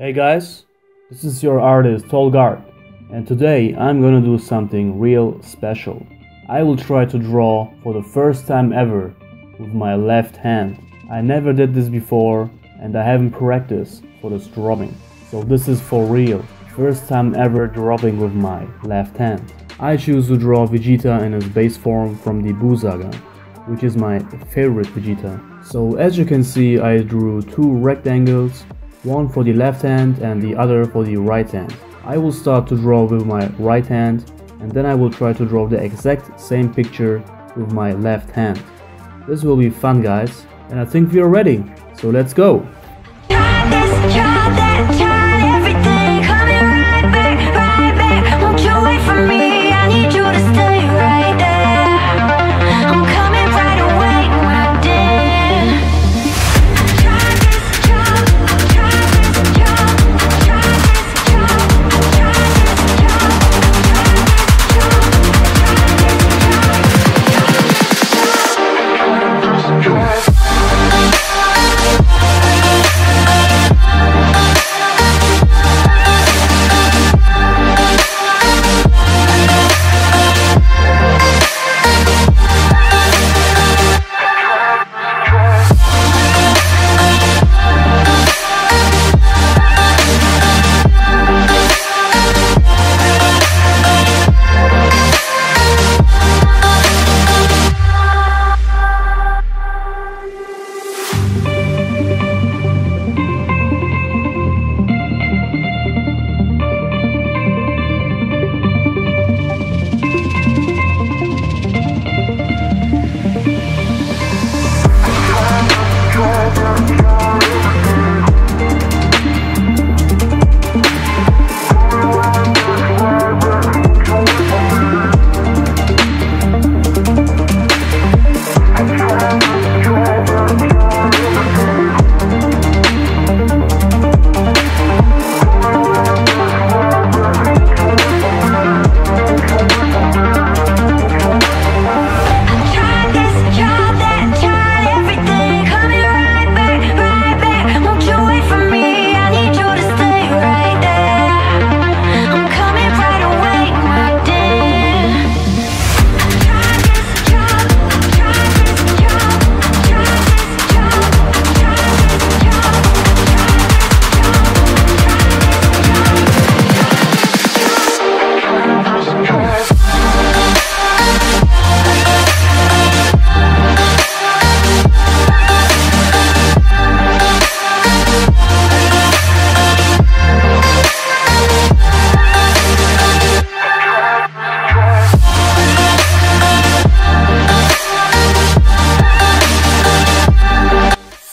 Hey guys, this is your artist TolgArt, and today I'm gonna do something real special. I will try to draw for the first time ever with my left hand. I never did this before and I haven't practiced for this drawing. So this is for real. First time ever drawing with my left hand. I choose to draw Vegeta in his base form from the Buu saga, which is my favorite Vegeta. So as you can see, I drew two rectangles, one for the left hand and the other for the right hand. I will start to draw with my right hand and then I will try to draw the exact same picture with my left hand. This will be fun guys, and I think we are ready, so let's go!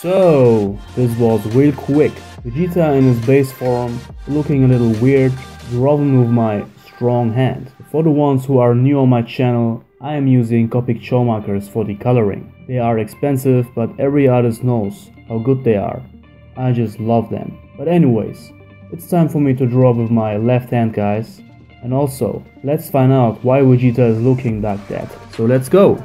So, this was real quick. Vegeta in his base form, looking a little weird, drawing with my strong hand. For the ones who are new on my channel, I am using Copic Colour markers for the coloring. They are expensive, but every artist knows how good they are. I just love them. But anyways, it's time for me to draw with my left hand guys. And also, let's find out why Vegeta is looking like that. So let's go!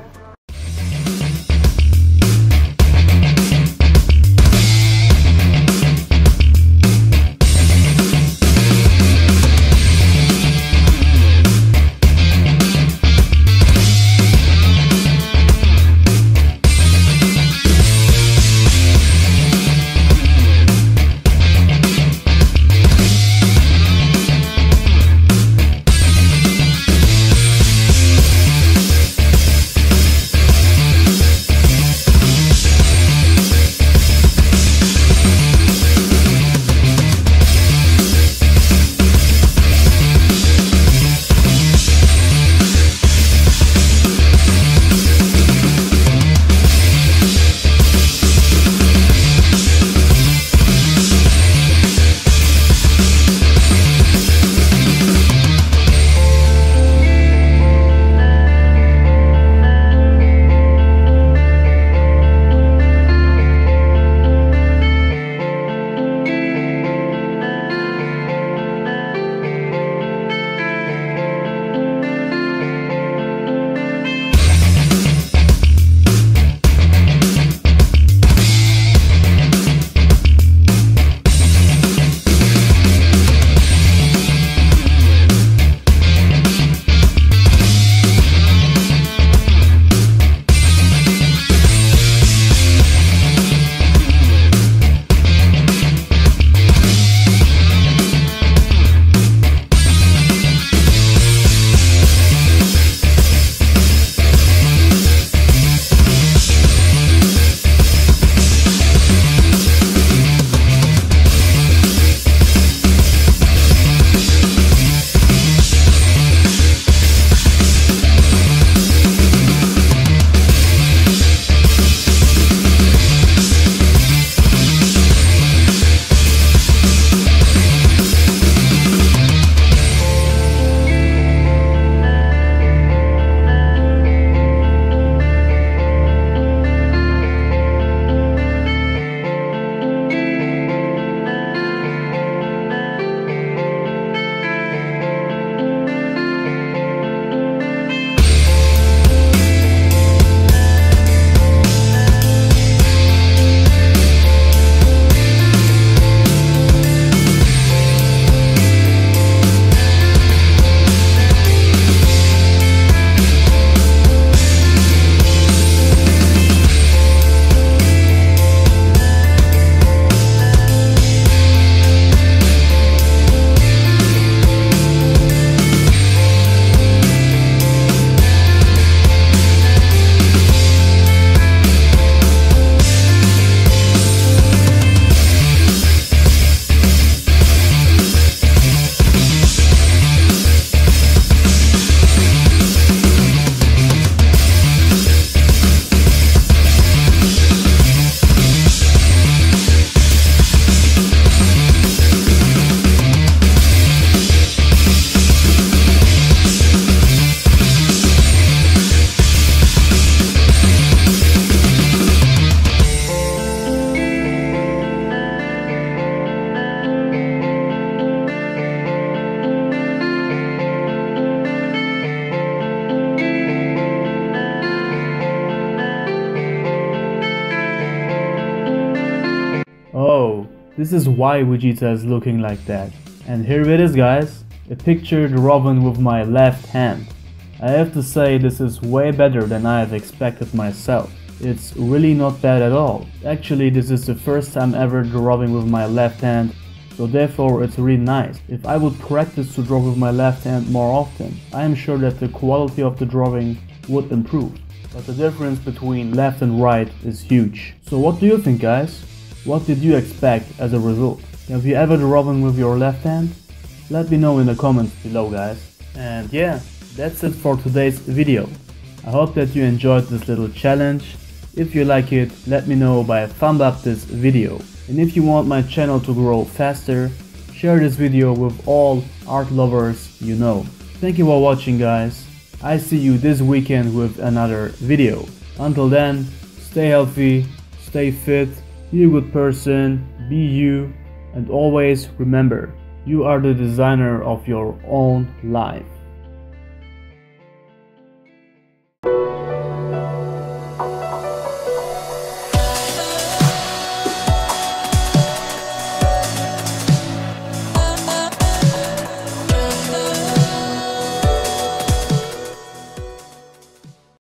This is why Vegeta is looking like that. And here it is, guys, a picture drawn with my left hand. I have to say this is way better than I have expected myself. It's really not bad at all. Actually, this is the first time ever drawing with my left hand, so therefore it's really nice. If I would practice to draw with my left hand more often, I am sure that the quality of the drawing would improve. But the difference between left and right is huge. So what do you think, guys? What did you expect as a result? Have you ever drawn with your left hand? Let me know in the comments below, guys. And yeah, that's it for today's video. I hope that you enjoyed this little challenge. If you like it, let me know by thumb up this video. And if you want my channel to grow faster, share this video with all art lovers you know. Thank you for watching, guys. I see you this weekend with another video. Until then, stay healthy, stay fit, be a good person, be you, and always remember, you are the designer of your own life.